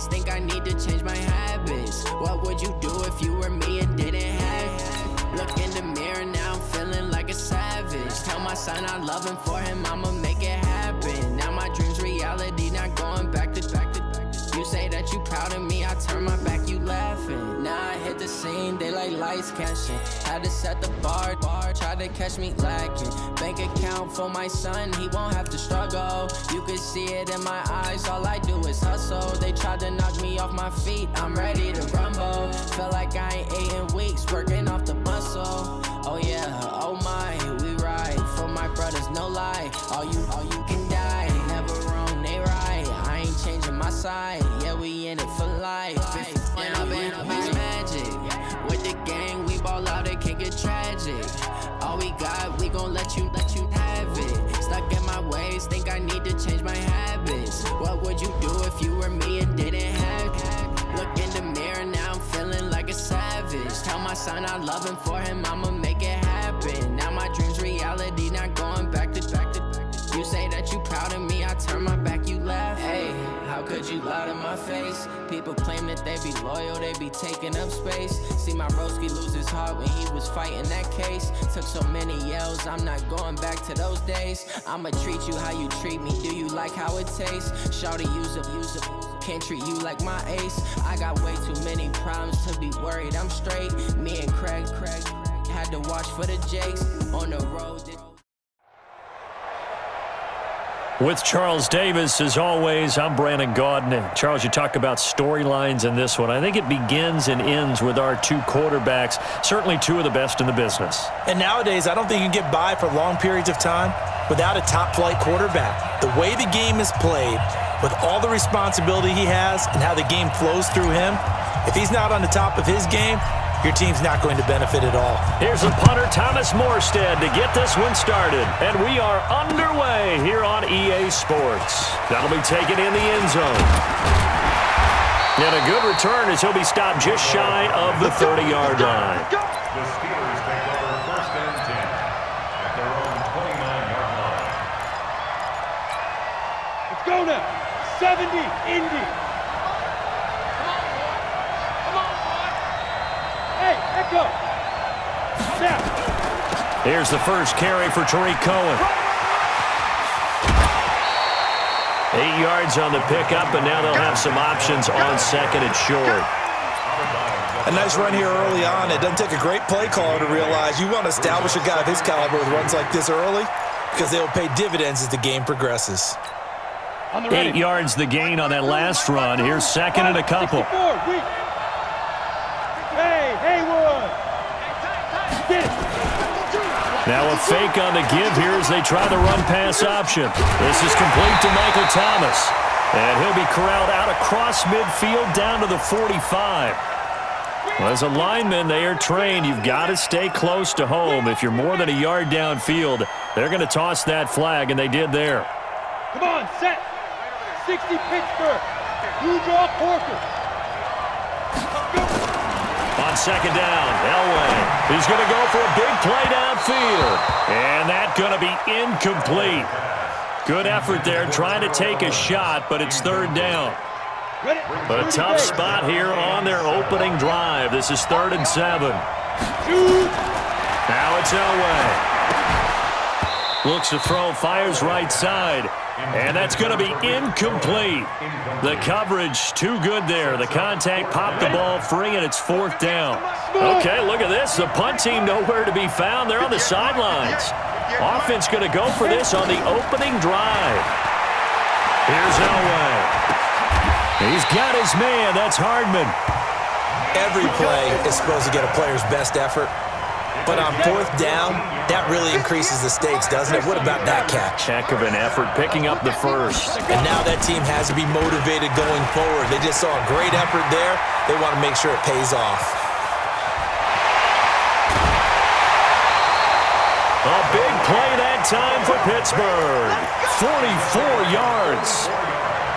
ways, think I need to change my habits. What would you do if you were me and didn't have it? Look in the mirror, now I'm feeling like a savage. Tell my son I love him, for him I'ma make it happen. Now my dream's reality, not going back to. You say that you proud of me, I turn my back, you laughing. Now I hit the scene, they like lights catching. Had to set the bar, tried to catch me lacking. Bank account for my son, he won't have to struggle. You can see it in my eyes, all I do is hustle. They tried to knock me off my feet, I'm ready to rumble. Feel like I ain't ate in weeks, working off the muscle. Oh yeah, oh my, we ride for my brothers, no lie. All you can die, never wrong, they right. I ain't changing my side, yeah, we in it for life. And I've been magic. With the gang, we ball out, it can get tragic. All we got, we gon' let you have it. Stuck in my ways, think I need to change my habits. What would you do if you were me and didn't have it? Look in the mirror, now I'm feeling like a savage. Tell my son I love him, for him I'ma make it happen. Now my dream's reality, not going back to. You say that you proud of me, I turn my back, you laugh. Hey, how could you lie to my face? People claim that they be loyal, they be taking up space. See my broski lose his heart when he was fighting that case. Took so many yells, I'm not going back to those days. I'ma treat you how you treat me, do you like how it tastes? Shawty, use up, can't treat you like my ace. I got way too many problems to be worried, I'm straight. Me and Craig had to watch for the Jakes on the road. With Charles Davis, as always, I'm Brandon Gaudin. And Charles, you talk about storylines in this one. I think it begins and ends with our two quarterbacks, certainly two of the best in the business. And nowadays, I don't think you can get by for long periods of time without a top-flight quarterback. The way the game is played, with all the responsibility he has and how the game flows through him, if he's not on the top of his game, your team's not going to benefit at all. Here's the punter, Thomas Morstead, to get this one started. And we are underway here on EA Sports. That'll be taken in the end zone. And a good return as he'll be stopped just shy of the 30-yard line. The Steelers take over 1st and 10 at their own 29-yard line. Let's go now. 70, Indy. Go. Here's the first carry for Tariq Cohen. 8 yards on the pickup, and now they'll have some options on second and short. A nice run here early on. It doesn't take a great play caller to realize you want to establish a guy of his caliber with runs like this early because they'll pay dividends as the game progresses. 8 yards the gain on that last run. Here's second and a couple. Now a fake on the give here as they try the run-pass option. This is complete to Michael Thomas. And he'll be corralled out across midfield down to the 45. Well, as a lineman, they are trained. You've got to stay close to home. If you're more than a yard downfield, they're going to toss that flag, and they did there. Come on, set. 60 Pittsburgh. You draw Porter. On second down, Elway. He's going to go for a big play downfield. And that's going to be incomplete. Good effort there trying to take a shot, but it's third down. But a tough spot here on their opening drive. This is 3rd and 7. Now it's Elway. Looks to throw, fires right side. And that's going to be incomplete. The coverage too good there. The contact popped the ball free, and it's 4th down. Okay, look at this. The punt team nowhere to be found. They're on the sidelines. Offense going to go for this on the opening drive. Here's Elway. He's got his man. That's Hardman. Every play is supposed to get a player's best effort. But on 4th down, that really increases the stakes, doesn't it? What about that catch? Heck of an effort picking up the first. And now that team has to be motivated going forward. They just saw a great effort there. They want to make sure it pays off. A big play that time for Pittsburgh. 44 yards.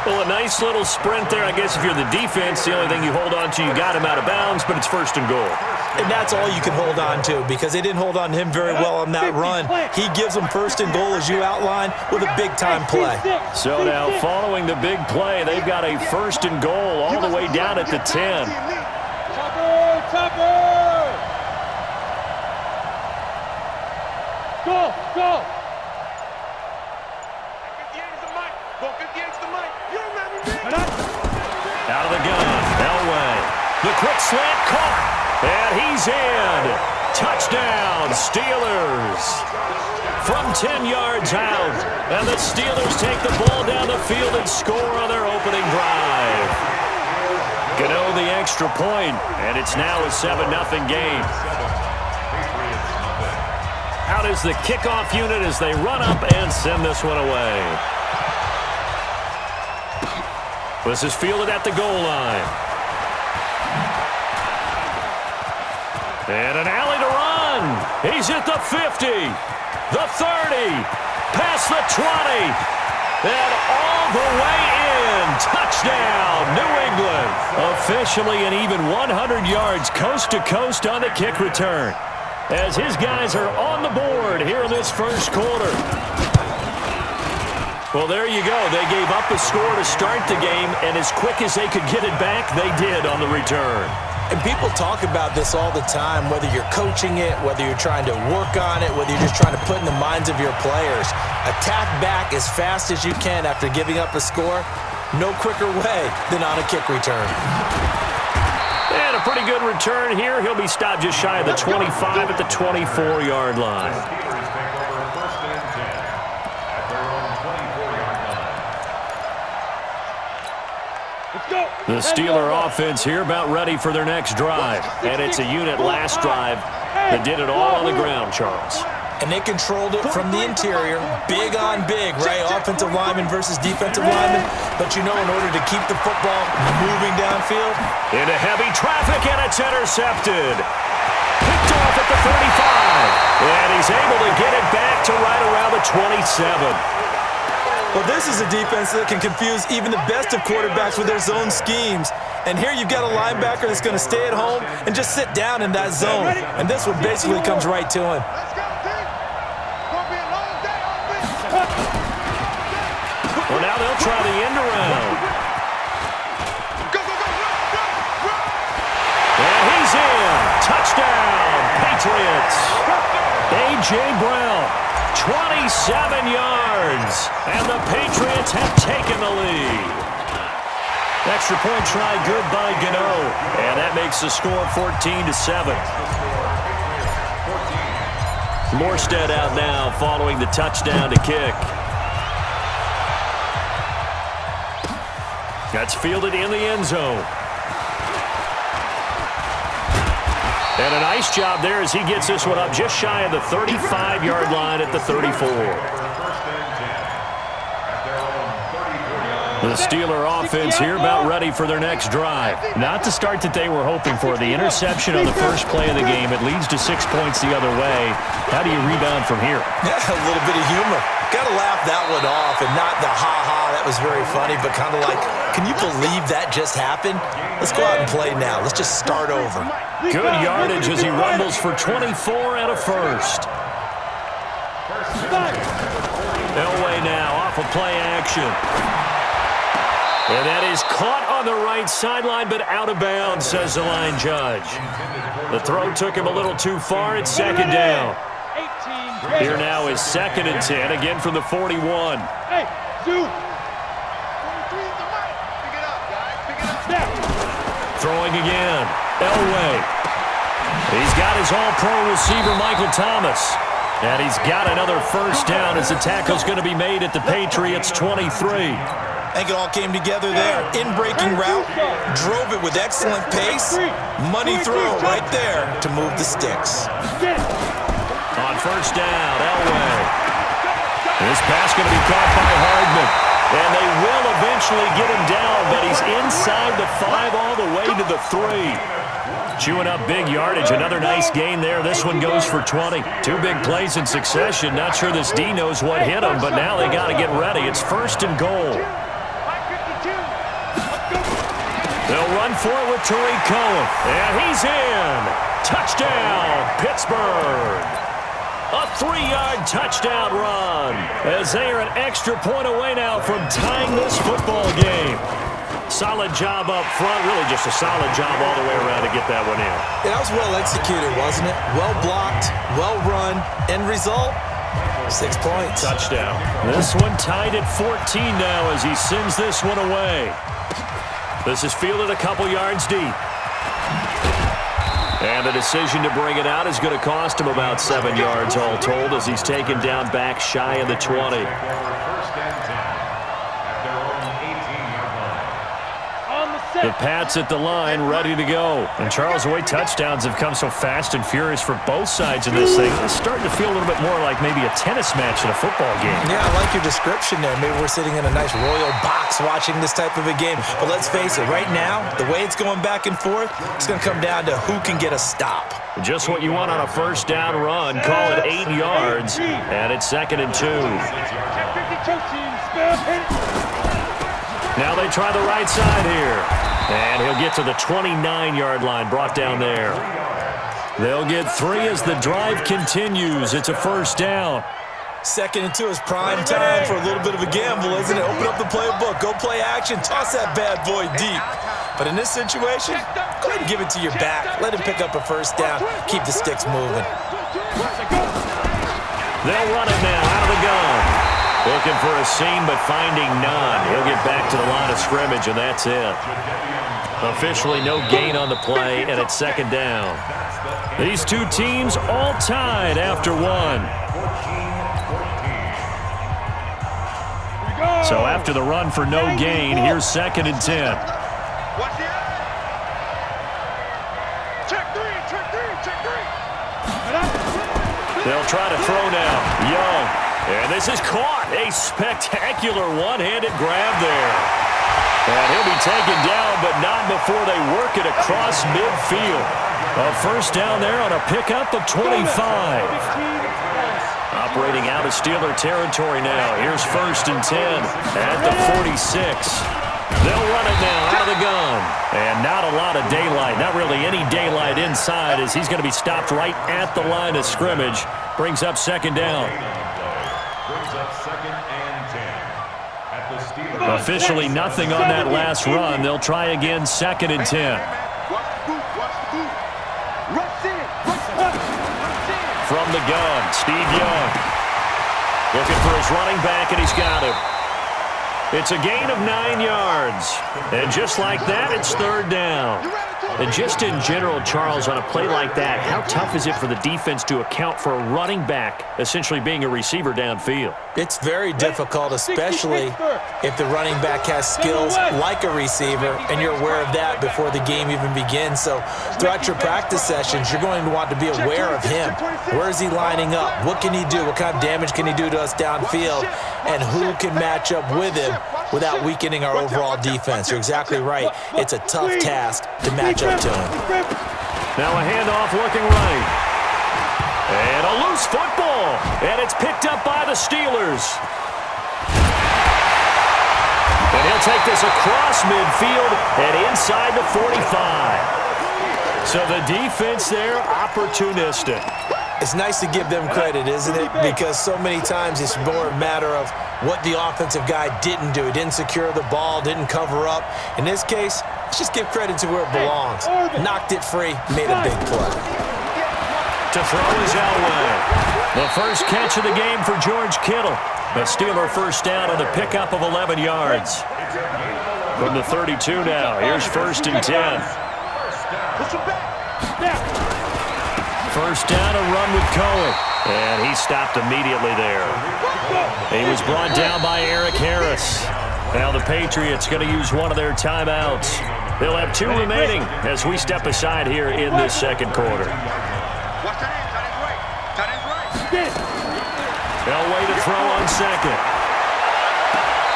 Well, a nice little sprint there. I guess if you're the defense, the only thing you hold on to, you got him out of bounds, but it's first and goal. And that's all you can hold on to because they didn't hold on to him very well on that run. He gives them first and goal, as you outlined, with a big-time play. So now, following the big play, they've got a first and goal all the way down at the 10. Chopper! Go! Out of the gun, Elway. The quick slant caught, and he's in. Touchdown, Steelers. From 10 yards out, and the Steelers take the ball down the field and score on their opening drive. Gano the extra point, and it's now a 7-0 game. Out is the kickoff unit as they run up and send this one away. This is fielded at the goal line. And an alley to run. He's at the 50, the 30, past the 20, and all the way in. Touchdown, New England. Officially an even 100 yards coast to coast on the kick return, as his guys are on the board here in this first quarter. Well, there you go. They gave up a score to start the game, and as quick as they could get it back, they did on the return. And people talk about this all the time, whether you're coaching it, whether you're trying to work on it, whether you're just trying to put in the minds of your players. Attack back as fast as you can after giving up a score. No quicker way than on a kick return. And a pretty good return here. He'll be stopped just shy of the 25 at the 24-yard line. The Steeler offense here about ready for their next drive. And it's a unit last drive that did it all on the ground, Charles. And they controlled it from the interior. Big on big, right? Offensive lineman versus defensive lineman. But you know, in order to keep the football moving downfield. Into heavy traffic, and it's intercepted. Picked off at the 35. And he's able to get it back to right around the 27. Well, this is a defense that can confuse even the best of quarterbacks with their zone schemes. And here you've got a linebacker that's going to stay at home and just sit down in that zone. And this one basically comes right to him. Well, now they'll try the end around. And he's in. Touchdown, Patriots. A.J. Brown. 27 yards, and the Patriots have taken the lead. Extra point try good by Gano, and that makes the score 14-7. Morstead out now following the touchdown to kick. That's fielded in the end zone. And a nice job there as he gets this one up just shy of the 35-yard line at the 34. The Steeler offense here about ready for their next drive. Not the start that they were hoping for. The interception on the first play of the game. It leads to 6 points the other way. How do you rebound from here? Yeah, a little bit of humor. Got to laugh that one off, and not the ha-ha, that was very funny, but kind of like, can you believe that just happened? Let's go out and play now. Let's just start over. Good yardage as he rumbles for 24 and a first. Elway now off of play action. And that is caught on the right sideline, but out of bounds, says the line judge. The throw took him a little too far. It's second down. Here now is 2nd and 10, again from the 41. Hey, Sue. Throwing again. Elway. He's got his all-pro receiver, Michael Thomas. And he's got another first down as the tackle's going to be made at the Patriots' 23. I think it all came together there. In-breaking route, drove it with excellent pace. Money throw right there to move the sticks. On first down, Elway. This pass going to be caught by Hardman. And they will eventually get him down, but he's inside the 5 all the way to the 3. Chewing up big yardage. Another nice gain there. This one goes for 20. 2 big plays in succession. Not sure this D knows what hit him, but now they got to get ready. It's 1st and goal. They'll run for it with Tariq Cohen. And he's in. Touchdown, Pittsburgh. A 3-yard touchdown run as they are an extra point away now from tying this football game. Solid job up front, really just a solid job all the way around to get that one in. That was well executed, wasn't it? Well blocked, well run. End result, 6 points. Touchdown. This one tied at 14 now as he sends this one away. This is fielded a couple yards deep. And the decision to bring it out is going to cost him about 7 yards all told as he's taken down back shy of the 20. The Pats at the line, ready to go. And Charles, the way touchdowns have come so fast and furious for both sides in this thing, it's starting to feel a little bit more like maybe a tennis match in a football game. Yeah, I like your description there. Maybe we're sitting in a nice royal box watching this type of a game. But let's face it, right now, the way it's going back and forth, it's going to come down to who can get a stop. Just what you want on a first down run. Call it 8 yards, and it's 2nd and 2. Now they try the right side here. And he'll get to the 29-yard line, brought down there. They'll get 3 as the drive continues. It's a first down. 2nd and 2 is prime time for a little bit of a gamble, isn't it? Open up the playbook, go play action, toss that bad boy deep. But in this situation, go ahead and give it to your back. Let him pick up a first down. Keep the sticks moving. They'll run it now out of the gun. Looking for a seam, but finding none. He'll get back to the line of scrimmage, and that's it. Officially no gain on the play, and it's 2nd down. These two teams all tied after one. So after the run for no gain, here's 2nd and 10. They'll try to throw now. Young. And this is caught. A spectacular one-handed grab there. And he'll be taken down, but not before they work it across midfield. A first down there on a pickup of 25. Operating out of Steeler territory now. Here's 1st and 10 at the 46. They'll run it now out of the gun. And not a lot of daylight. Not really any daylight inside as he's going to be stopped right at the line of scrimmage. Brings up 2nd down. Officially nothing on that last run. They'll try again, 2nd and 10. From the gun, Steve Young. Looking for his running back, and he's got him. It's a gain of 9 yards. And just like that, it's 3rd down. And just in general, Charles, on a play like that, how tough is it for the defense to account for a running back essentially being a receiver downfield? It's very difficult, especially if the running back has skills like a receiver, and you're aware of that before the game even begins. So throughout your practice sessions, you're going to want to be aware of him. Where is he lining up? What can he do? What kind of damage can he do to us downfield? And who can match up with him without weakening our overall defense? You're exactly right. It's a tough task to match up to him. Now a handoff looking right. And a loose football. And it's picked up by the Steelers. And he'll take this across midfield and inside the 45. So the defense there, opportunistic. It's nice to give them credit, isn't it? Because so many times it's more a matter of what the offensive guy didn't do. He didn't secure the ball, didn't cover up. In this case, let's just give credit to where it belongs. Knocked it free, made a big play. To throw is Elway. The first catch of the game for George Kittle. A Steeler first down on the pickup of 11 yards. From the 32 now, here's 1st and 10. First down, a run with Cohen. And he stopped immediately there. He was brought down by Eric Harris. Now the Patriots going to use one of their timeouts. They'll have 2 remaining as we step aside here in this 2nd quarter. Elway to throw on 2nd.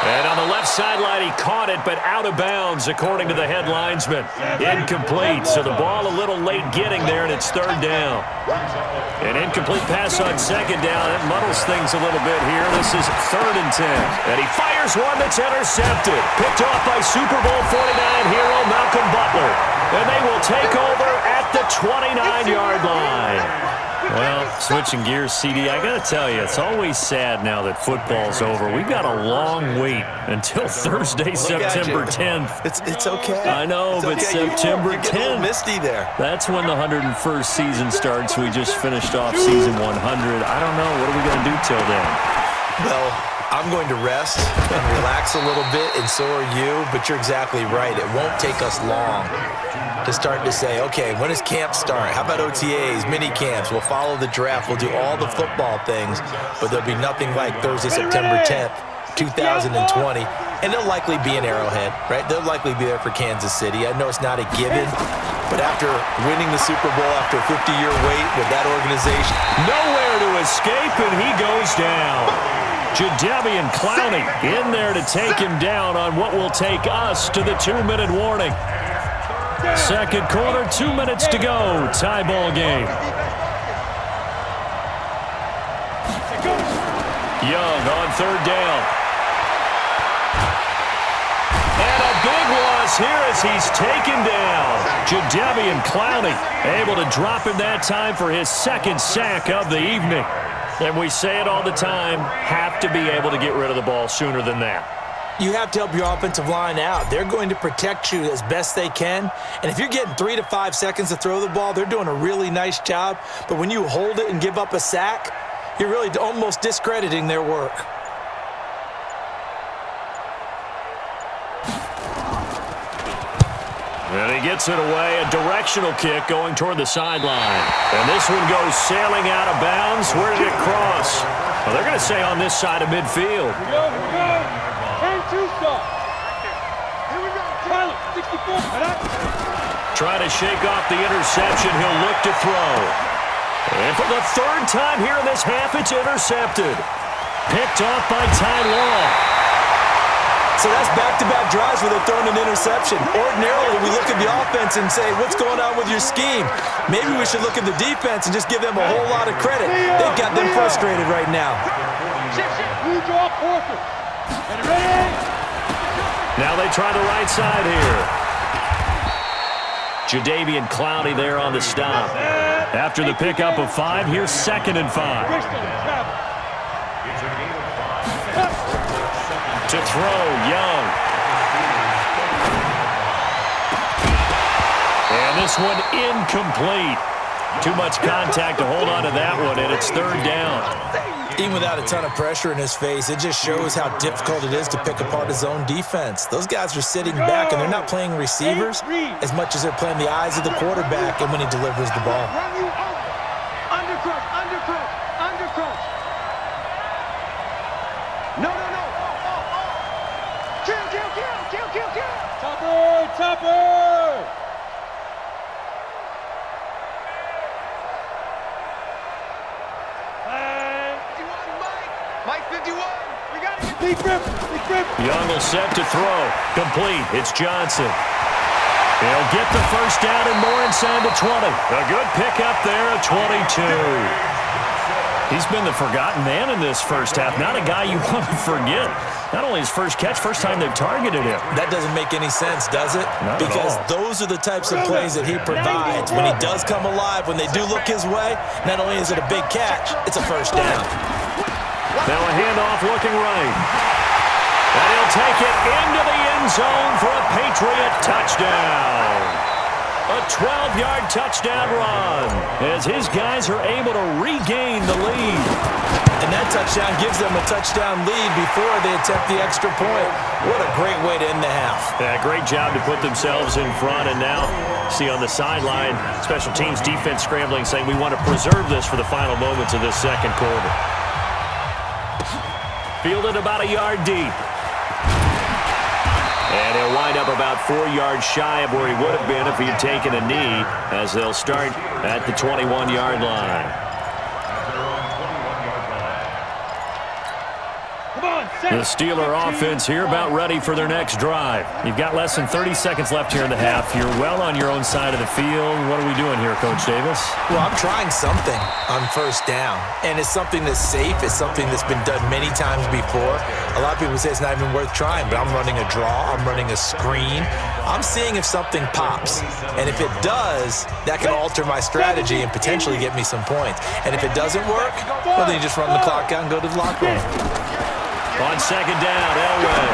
And on the left sideline, he caught it, but out of bounds, according to the head linesman. Incomplete, so the ball a little late getting there, and it's 3rd down. An incomplete pass on 2nd down. It muddles things a little bit here. This is 3rd and 10. And he fires one that's intercepted. Picked off by Super Bowl 49 hero Malcolm Malcolm Butler. And they will take over at the 29-yard line. Well, switching gears, CD, I got to tell you, it's always sad now that football's over. We've got a long wait until Thursday, September 10th. It's okay. I know, but September 10th. Get a little misty there. That's when the 101st season starts. We just finished off season 100. I don't know. What are we going to do till then? Well, I'm going to rest and relax a little bit, and so are you, but you're exactly right. It won't take us long to start to say, okay, when does camp start? How about OTAs, mini camps? We'll follow the draft. We'll do all the football things, but there'll be nothing like Thursday, September 10th, 2020, and they'll likely be in Arrowhead, right? They'll likely be there for Kansas City. I know it's not a given, but after winning the Super Bowl after a 50-year wait with that organization. Nowhere to escape, and he goes down. Jadeveon Clowney in there to take him down on what will take us to the 2-minute warning. Second quarter, 2 minutes to go. Tie ball game. Young on third down. And a big loss here as he's taken down. Jadeveon Clowney able to drop him that time for his second sack of the evening. And we say it all the time, have to be able to get rid of the ball sooner than that. You have to help your offensive line out. They're going to protect you as best they can. And if you're getting 3 to 5 seconds to throw the ball, they're doing a really nice job. But when you hold it and give up a sack, you're really almost discrediting their work. And he gets it away, a directional kick going toward the sideline. And this one goes sailing out of bounds. Where did it cross? Well, they're going to say on this side of midfield. Here we go, here we go. 10-2 stop. Here we go. Tyler, 64. Trying to shake off the interception. He'll look to throw. And for the third time here in this half, it's intercepted. Picked off by Ty Law. So that's back-to-back drives where they're throwing an interception. Ordinarily, we look at the offense and say, what's going on with your scheme? Maybe we should look at the defense and just give them a whole lot of credit. They've got them frustrated right now. You draw Porter. And ready? Now they try the right side here. Jadeveon Clowney there on the stop. After the pickup of 5, here's 2nd and 5. To throw, Young. And this one incomplete. Too much contact to hold on to that one, and it's 3rd down. Even without a ton of pressure in his face, it just shows how difficult it is to pick apart his own defense. Those guys are sitting back, and they're not playing receivers as much as they're playing the eyes of the quarterback and when he delivers the ball. Undercrunch, undercrunch, undercrunch. No. Kill. Topper. Mike 51. We got it. Big grip. Young will set to throw. Complete. It's Johnson. He'll get the first down and more inside the 20. A good pickup there at 22. He's been the forgotten man in this first half. Not a guy you want to forget. Not only his first catch, first time they've targeted him. That doesn't make any sense, does it? Not because at all. Those are the types of plays that he provides. When he does come alive, when they do look his way, not only is it a big catch, it's a first down. Now a handoff looking right. And he'll take it into the end zone for a Patriot touchdown. A 12-yard touchdown run as his guys are able to regain the lead. And that touchdown gives them a touchdown lead before they attempt the extra point. What a great way to end the half. Yeah, great job to put themselves in front. And now, see on the sideline, special teams defense scrambling, saying we want to preserve this for the final moments of this second quarter. Fielded about a yard deep. And he'll wind up about 4 yards shy of where he would have been if he had taken a knee, as they'll start at the 21-yard line. Come on, set. The Steeler offense here about ready for their next drive. You've got less than 30 seconds left here in the half. You're well on your own side of the field. What are we doing here, Coach Davis? Well, I'm trying something on first down, and it's something that's safe. It's something that's been done many times before. A lot of people say it's not even worth trying, but I'm running a draw. I'm running a screen. I'm seeing if something pops, and if it does, that can alter my strategy and potentially get me some points. And if it doesn't work, well, then you just run the clock out and go to the locker room. On second down, Elway.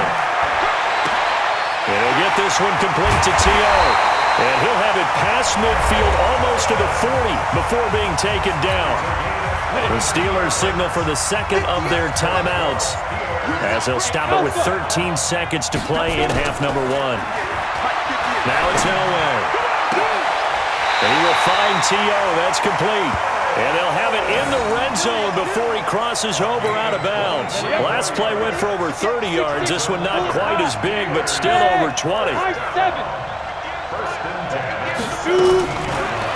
And he'll get this one complete to T.O. And he'll have it past midfield almost to the 40 before being taken down. The Steelers signal for the second of their timeouts as they'll stop it with 13 seconds to play in half number 1. Now it's Elway. And he will find T.O. That's complete. And they'll have it in the red zone before he crosses over out of bounds. Last play went for over 30 yards. This one not quite as big, but still over 20.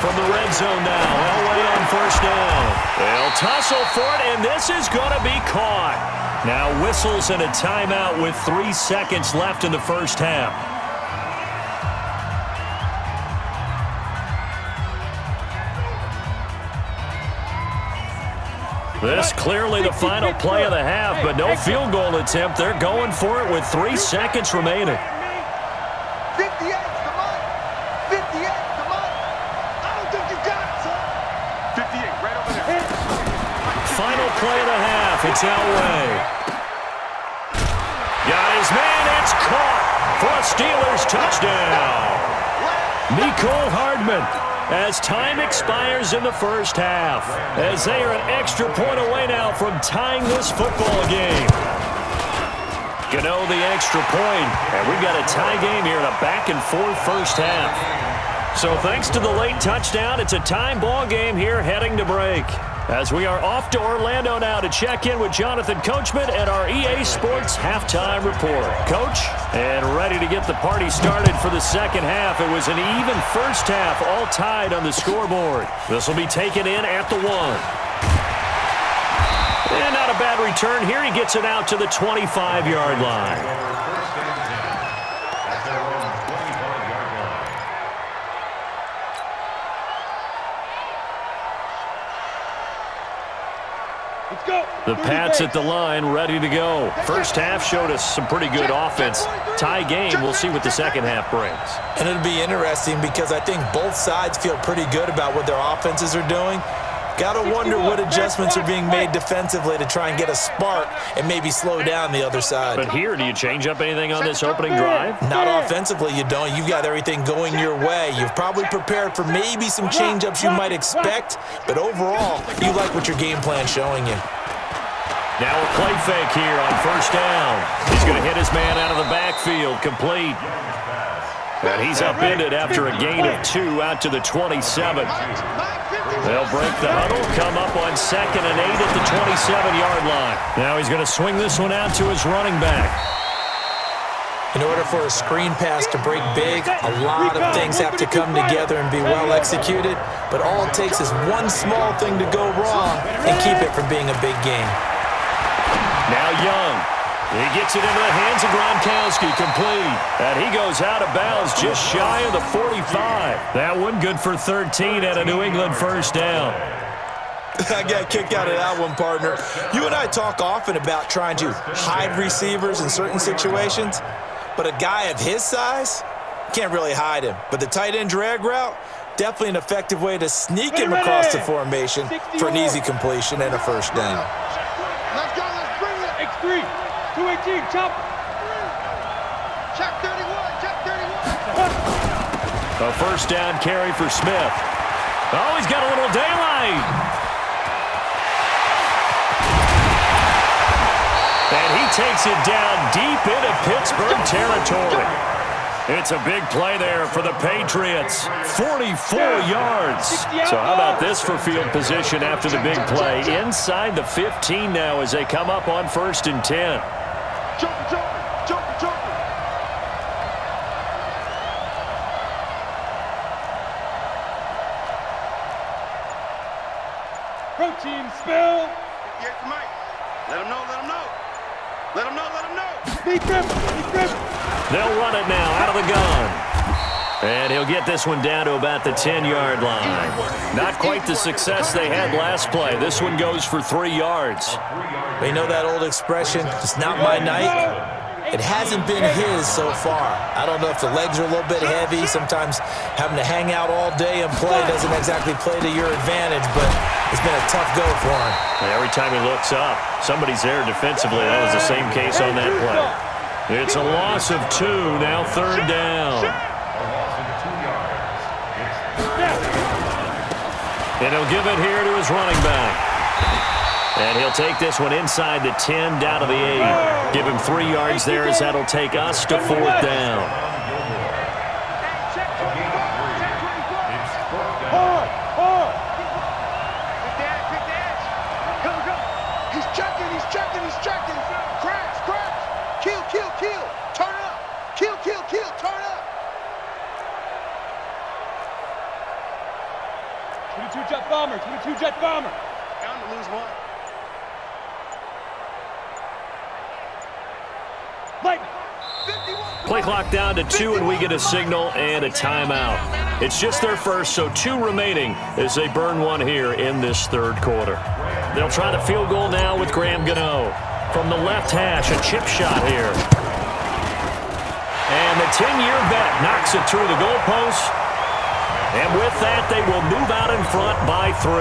From the red zone now, Elway on first down. They'll tussle for it, and this is going to be caught. Now whistles and a timeout with 3 seconds left in the first half. This clearly the final play of the half, but no field goal attempt. They're going for it with 3 seconds remaining. 58, come on. 58, come on. I don't think you got it, son. 58, right over there. Final play of the half. It's Elway. Got his man. It's caught for a Steelers touchdown. Mecole Hardman. As time expires in the first half, as they are an extra point away now from tying this football game. Gano the extra point, and we've got a tie game here in a back-and-forth first half. So thanks to the late touchdown, it's a time ball game here heading to break. As we are off to Orlando now to check in with Jonathan Coachman at our EA Sports Halftime Report. Coach, and ready to get the party started for the second half. It was an even first half, all tied on the scoreboard. This will be taken in at the 1. And not a bad return here. He gets it out to the 25-yard line. The Pats at the line, ready to go. First half showed us some pretty good offense. Tie game, we'll see what the second half brings. And it'll be interesting because I think both sides feel pretty good about what their offenses are doing. Got to wonder what adjustments are being made defensively to try and get a spark and maybe slow down the other side. But here, do you change up anything on this opening drive? Not offensively, you don't. You've got everything going your way. You've probably prepared for maybe some change-ups you might expect, but overall, you like what your game plan's showing you. Now a play fake here on first down. He's going to hit his man out of the backfield, complete. And he's upended after a gain of 2 out to the 27. They'll break the huddle, come up on 2nd and 8 at the 27-yard line. Now he's going to swing this one out to his running back. In order for a screen pass to break big, a lot of things have to come together and be well executed, but all it takes is one small thing to go wrong and keep it from being a big game. Now Young. He gets it into the hands of Gronkowski, complete. And he goes out of bounds just shy of the 45. That one good for 13 at a New England first down. I got kicked out of that one, partner. You and I talk often about trying to hide receivers in certain situations, but a guy of his size, can't really hide him. But the tight end drag route, definitely an effective way to sneak him across the formation for an easy completion and a first down. Let's go, let's bring it. X3, 218, chop. Check 31, check 31. A first down carry for Smith. Oh, he's got a little daylight. And he takes it down deep into Pittsburgh territory. It's a big play there for the Patriots. 44 yards. So how about this for field position after the big play? Inside the 15 now as they come up on 1st and 10. Jump. Protein spill. Yeah, Mike. Let him know. Let him know, let him know. They'll run it now out of the gun. And he'll get this one down to about the 10-yard line. Not quite the success they had last play. This one goes for 3 yards. They know that old expression, it's not my night. It hasn't been his so far. I don't know if the legs are a little bit heavy. Sometimes having to hang out all day and play doesn't exactly play to your advantage, but it's been a tough go for him. Every time he looks up, somebody's there defensively. That was the same case on that play. It's a loss of 2, now 3rd down. And he'll give it here to his running back. And he'll take this one inside the 10, down to the 8. Give him 3 yards there as that'll take us to 4th down. He's checking. Crash. Kill. Turn up. Kill. Turn up. 22-jet bomber. Down to lose 1. Play clock down to 2, and we get a signal and a timeout. It's just their first, so 2 remaining as they burn 1 here in this 3rd quarter. They'll try the field goal now with Graham Gano. From the left hash, a chip shot here. And the 10-year vet knocks it through the goalpost. And with that, they will move out in front by 3.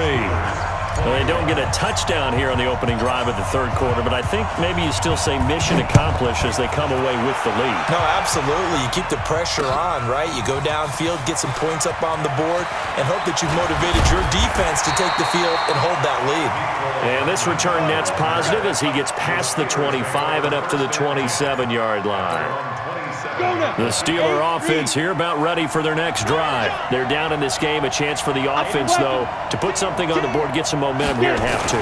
Well, they don't get a touchdown here on the opening drive of the 3rd quarter, but I think maybe you still say mission accomplished as they come away with the lead. No, absolutely. You keep the pressure on, right? You go downfield, get some points up on the board, and hope that you've motivated your defense to take the field and hold that lead. And this return net's positive as he gets past the 25 and up to the 27-yard line. The Steeler offense here about ready for their next drive. They're down in this game. A chance for the offense, though, to put something on the board, get some momentum here at half 2.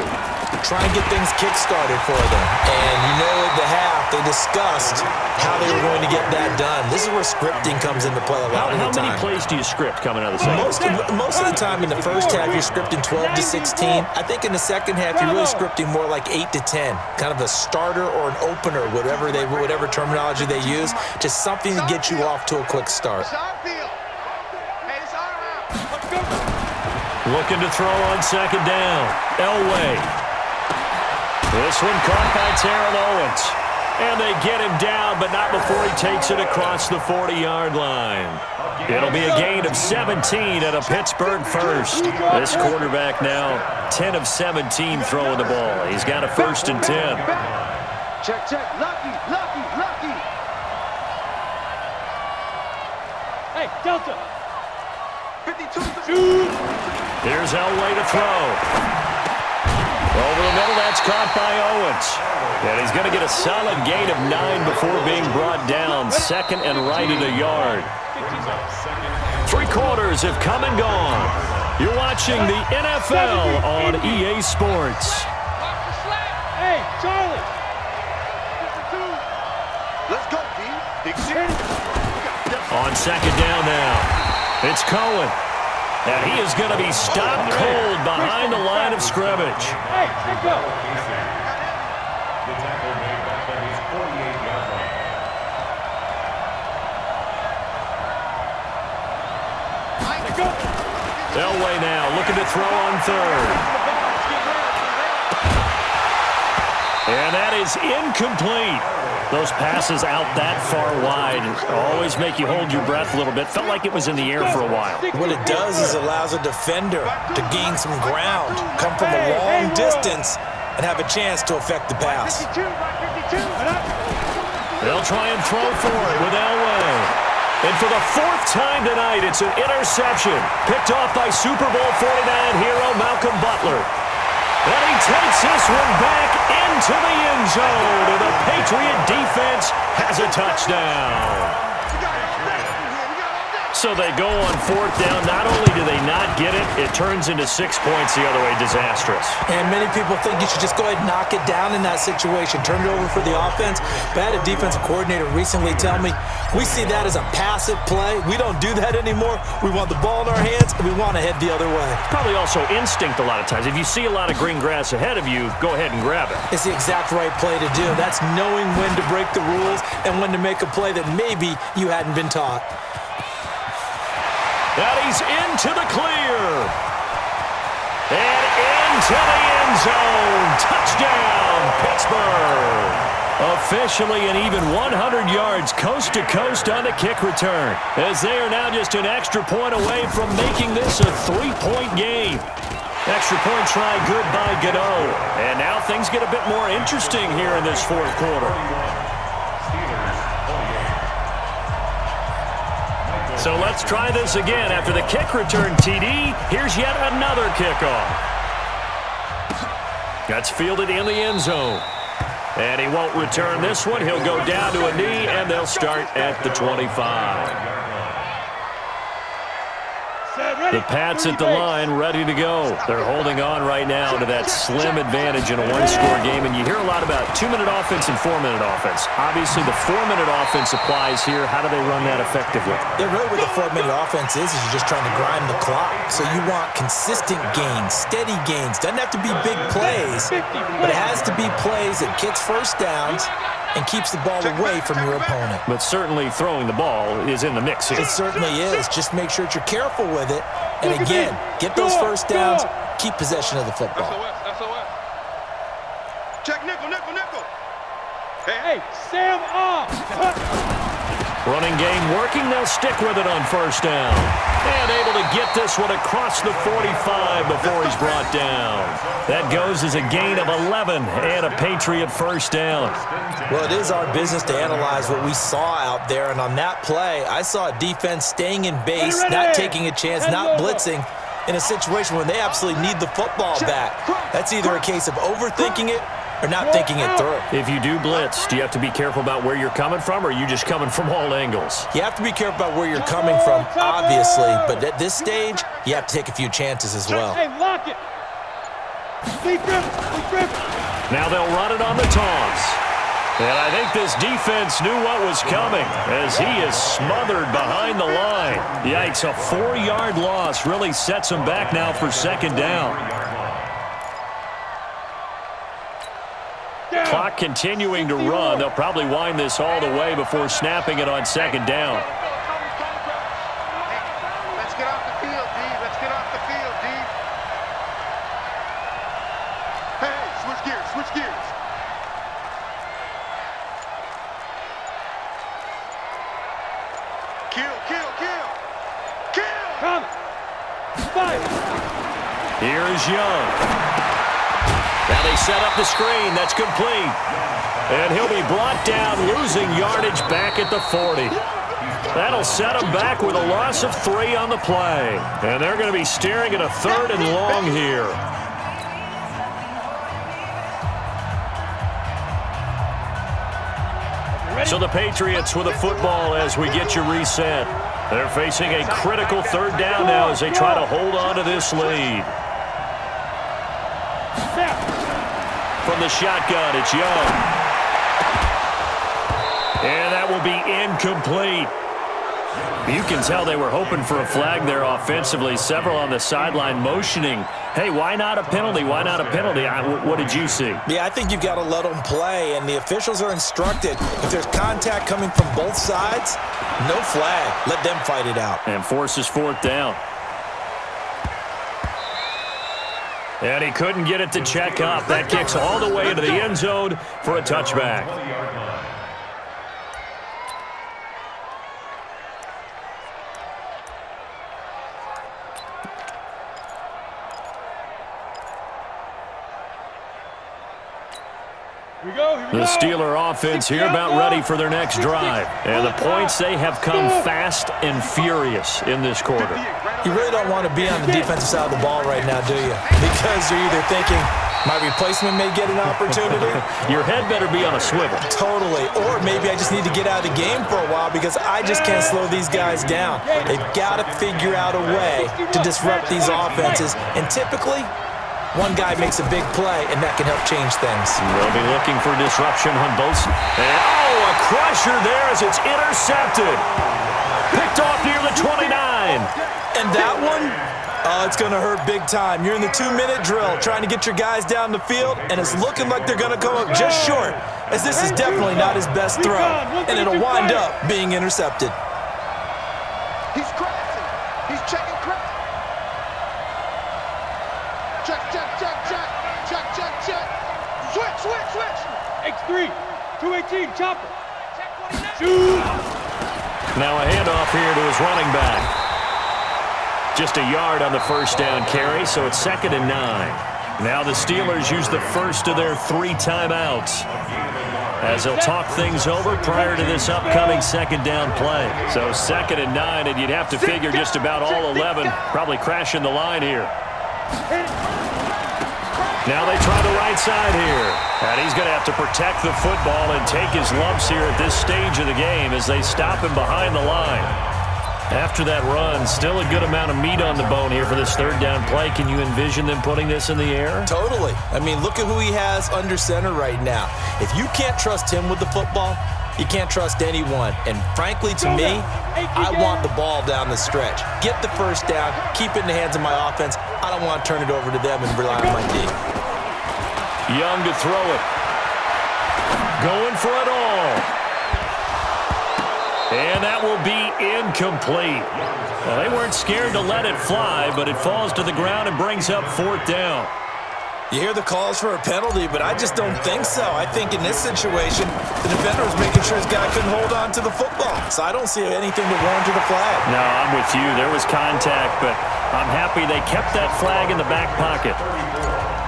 Try and get things kick-started for them. And you know at the half, they discussed how they were going to get that done. This is where scripting comes into play a lot of the time. How many plays do you script coming out of the second? Most of the time in the first half, you're scripting 12 to 16. I think in the second half, you're really scripting more like 8 to 10. Kind of a starter or an opener, whatever terminology they use. Just something to get you off to a quick start. Looking to throw on 2nd down. Elway. This one caught by Terrell Owens. And they get him down, but not before he takes it across the 40-yard line. It'll be a gain of 17 at a Pittsburgh first. This quarterback now 10 of 17 throwing the ball. He's got a 1st and 10. Check. Lucky. Hey, Delta. 52. Here's Elway to throw. Over the middle, that's caught by Owens. And he's going to get a solid gain of 9 before being brought down. 2nd and right at a yard. 3 quarters have come and gone. You're watching the NFL on EA Sports. Hey, Charlie. Let's go, D. On 2nd down now, it's Cohen. And he is going to be stopped cold behind the line of scrimmage. Hey, go. The tackle made back at his 48-yard line. Elway now looking to throw on 3rd. And that is incomplete. Those passes out that far wide always make you hold your breath a little bit. Felt like it was in the air for a while. What it does is allows a defender to gain some ground, come from a long distance, and have a chance to affect the pass. They'll try and throw for it with Elway. And for the 4th time tonight, it's an interception. Picked off by Super Bowl 49 hero Malcolm Butler. And he takes this one back into the end zone. And the Patriot defense has a touchdown. So they go on 4th down. Not only do they not get it, it turns into 6 points the other way. Disastrous. And many people think you should just go ahead and knock it down in that situation. Turn it over for the offense. But I had a defensive coordinator recently tell me, we see that as a passive play. We don't do that anymore. We want the ball in our hands, and we want to head the other way. Probably also instinct a lot of times. If you see a lot of green grass ahead of you, go ahead and grab it. It's the exact right play to do. That's knowing when to break the rules and when to make a play that maybe you hadn't been taught. And he's into the clear. And into the end zone. Touchdown, Pittsburgh. Officially an even 100 yards coast to coast on the kick return, as they are now just an extra point away from making this a 3-point game. Extra point try good by Godot. And now things get a bit more interesting here in this 4th quarter. So let's try this again. After the kick return TD, here's yet another kickoff. That's fielded in the end zone. And he won't return this one. He'll go down to a knee, and they'll start at the 25. The Pats at the line, ready to go. They're holding on right now to that slim advantage in a one-score game. And you hear a lot about 2-minute offense and 4-minute offense. Obviously, the 4-minute offense applies here. How do they run that effectively? Yeah, really what the 4-minute offense is you're just trying to grind the clock. So you want consistent gains, steady gains. Doesn't have to be big plays, but it has to be plays that gets first downs and keeps the ball away from your opponent. But certainly throwing the ball is in the mix here. It certainly is. Just make sure that you're careful with it. And again, get those first downs, keep possession of the football. SOS. Check nickel. Hey, Sam off. Running game working. They'll stick with it on first down. And able to get this one across the 45 before he's brought down. That goes as a gain of 11 and a Patriot first down. Well, it is our business to analyze what we saw out there. And on that play, I saw a defense staying in base, not taking a chance, not blitzing in a situation when they absolutely need the football back. That's either a case of overthinking it or not thinking it through. If you do blitz, do you have to be careful about where you're coming from, or are you just coming from all angles? You have to be careful about where you're coming from, obviously, but at this stage, you have to take a few chances as well. Hey, lock it. Lead grip. Now they'll run it on the toss. And I think this defense knew what was coming as he is smothered behind the line. Yikes, a 4-yard loss really sets him back now for second down. Clock continuing to run. They'll probably wind this all the way before snapping it on second down. Let's get off the field, D. Hey, switch gears. Kill. Come. Fire. Here's Young. Now they set up the screen. That's complete. And he'll be brought down, losing yardage back at the 40. That'll set him back with a loss of 3 on the play. And they're going to be staring at a 3rd and long here. So the Patriots with a football as we get you reset. They're facing a critical 3rd down now as they try to hold on to this lead. From the shotgun, it's Young. And that will be incomplete. You can tell they were hoping for a flag there offensively. Several on the sideline motioning, hey, why not a penalty? Why not a penalty? What did you see? Yeah, I think you've got to let them play, and the officials are instructed. If there's contact coming from both sides, no flag. Let them fight it out. And forces 4th down. And he couldn't get it to check up. That kicks all the way into the end zone for a touchback. The Steeler offense here about ready for their next drive. And the points, they have come fast and furious in this quarter. You really don't want to be on the defensive side of the ball right now, do you? Because you're either thinking, my replacement may get an opportunity. Your head better be on a swivel. Totally. Or maybe I just need to get out of the game for a while because I just can't slow these guys down. They've got to figure out a way to disrupt these offenses. And typically, one guy makes a big play, and that can help change things. They'll be looking for disruption on both. And, a crusher there as it's intercepted. Picked off near the 29. And that one, it's going to hurt big time. You're in the 2-minute drill trying to get your guys down the field, and it's looking like they're going to come up just short, as this is definitely not his best throw, and it'll wind up being intercepted. He's crashing. He's checking crack. Check, check, check, check. Check, check, check. Switch, switch, switch. X3, 218, chopper. Shoot. Now a handoff here to his running back. Just a yard on the first down carry, so it's 2nd and 9. Now the Steelers use the first of their 3 timeouts as they'll talk things over prior to this upcoming 2nd down play. So 2nd and 9, and you'd have to figure just about all 11 probably crashing the line here. Now they try the right side here. And he's going to have to protect the football and take his lumps here at this stage of the game as they stop him behind the line. After that run, still a good amount of meat on the bone here for this 3rd down play. Can you envision them putting this in the air? Totally. I mean, look at who he has under center right now. If you can't trust him with the football, you can't trust anyone. And frankly, to me, I want the ball down the stretch. Get the first down, keep it in the hands of my offense. I don't want to turn it over to them and rely on my D. Young to throw it. Going for it all. And that will be incomplete. Well, they weren't scared to let it fly, but it falls to the ground and brings up 4th down. You hear the calls for a penalty, but I just don't think so. I think in this situation, the defender was making sure his guy couldn't hold on to the football. So I don't see anything to warrant the flag. No, I'm with you. There was contact, but I'm happy they kept that flag in the back pocket.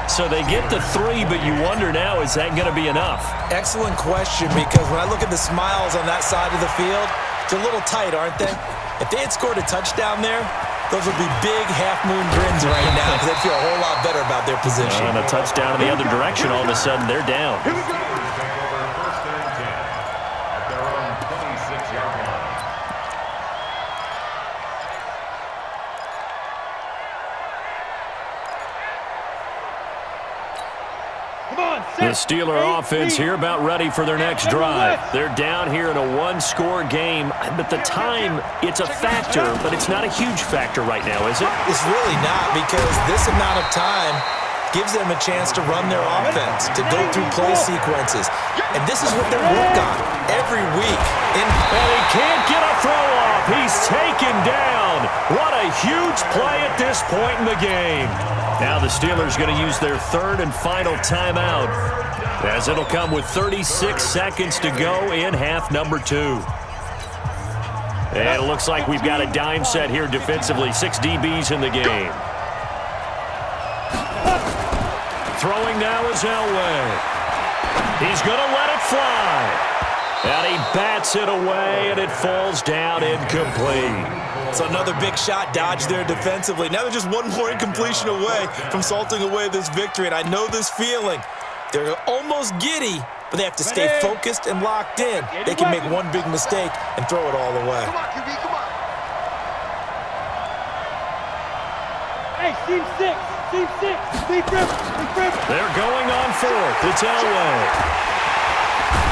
So they get the 3, but you wonder now, is that going to be enough? Excellent question, because when I look at the smiles on that side of the field, they're a little tight, aren't they? If they had scored a touchdown there, those would be big half-moon grins right now because they'd feel a whole lot better about their position. And a touchdown in the other direction, all of a sudden they're down. Take over 1st and 10 at their own 26-yard line. The Steeler offense here about ready for their next drive. They're down here in a 1-score game, but the time, it's a factor, but it's not a huge factor right now, is it? It's really not, because this amount of time gives them a chance to run their offense, to go through play sequences. And this is what they work on every week. And he can't get a throw off. He's taken down. What a huge play at this point in the game. Now the Steelers going to use their 3rd and final timeout, as it'll come with 36 seconds to go in half number 2. And it looks like we've got a dime set here defensively. 6 DBs in the game. Throwing now is Elway. He's going to let it fly. And he bats it away, and it falls down incomplete. So another big shot dodged there defensively. Now they're just one more incompletion away from salting away this victory. And I know this feeling. They're almost giddy, but they have to stay focused and locked in. They can make one big mistake and throw it all away. Come on, QB, come on. Hey, team 6, team 6, Steve Griffin. They're going on 4th. It's Elway.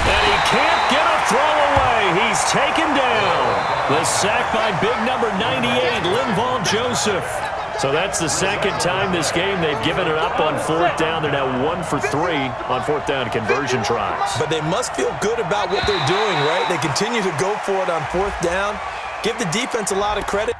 And he can't get a throw away. He's taken down. The sack by big number 98, Linval Joseph. So that's the 2nd time this game they've given it up on 4th down. They're now 1 for 3 on 4th down conversion tries. But they must feel good about what they're doing, right? They continue to go for it on 4th down. Give the defense a lot of credit.